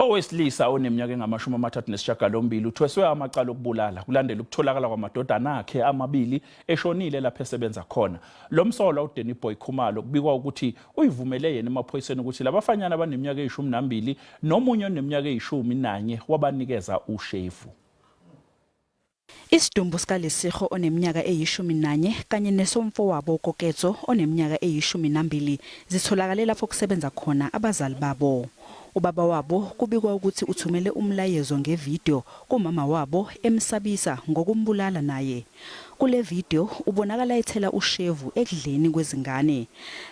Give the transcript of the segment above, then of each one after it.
Lo wesilisa oneminyaka engama-38 uthweswe amacala okubulala kulandela ukutholakala kwamadodana akhe amabili eshonile lapho esebenza khona. Lo msolwa uDanny Boy Khumalo kubikwa ukuthi uyivumele yena emaphoyiseni ukuthi labafanyana abaneminyaka eyi-12 nomunye oneminyaka eyi-11 wabanikeza ushevu. Isidumbu sikaLesigo oneminyaka eyi-11 kanye nesomfowabo uKoketso oneminyaka eyi-12 zitholakale lapho kusebenza khona abazali babo. Ubaba wabo kubikwa ukuthi uthumele umlayezo ngevideo kumama wabo emsabisa ngokumbulala naye. Kule video ubonakala ethela ushevu ekudleni kwezingane.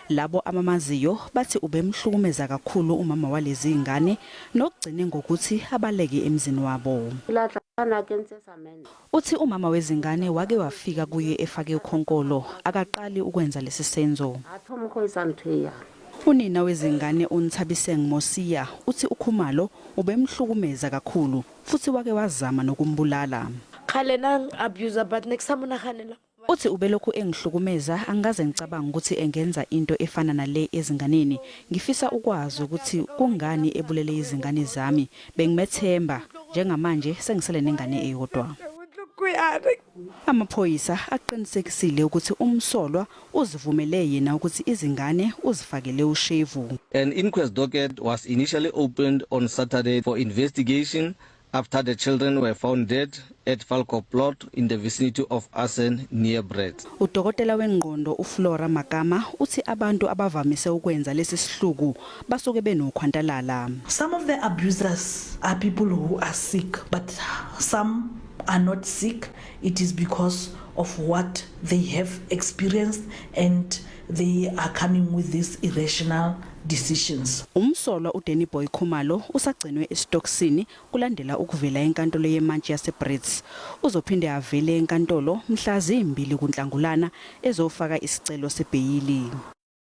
Labo amamaziyo bathi ubemhlukumeza kakhulu umama walezi ingane nokugcine ngokuthi abaleke emzini wabo. Uthi umama wezingane wake wafika kuye efake ukhonkolo akaqali ukwenza lesi senzo. Unina wezingane uNthabiseng Mosiya uthi uKhumalo ubemhlukumeza kakhulu futhi wake wazama nokumbulala. Uthi ubelokhu engihlukumeza angaze ngicabanga ukuthi engenza into efana nale ezinganeni. Ngifisa ukwazi ukuthi kungani ebulele izingane zami. Bengimethemba njengamanje sengisele nengane eyodwa. Amaphoyisa aqinisekisile ukuthi umsolwa uzivumele yena ukuthi izingane uzifakele ushevu. An inquest docket was initially opened on Saturday for investigation after the children were found dead at Falco plot in the vicinity of Assen near Brett. Udokotela wengqondo uFlora Magama uthi abantu abavamise ukwenza lesi sihluku basuke benokhwantalala. Some of the abusers are people who are sick, but some are not sick. It is because of what they have experienced and they are coming with these irrational decisions. Umsolwa uDanny Boy Khumalo usagcinwe esitokisini kulandela ukuvela enkantolo yemantshi yaseBrits. Uzophinde avele enkantolo mhla zimbili kuNhlangulana ezofaka isicelo sebheyili.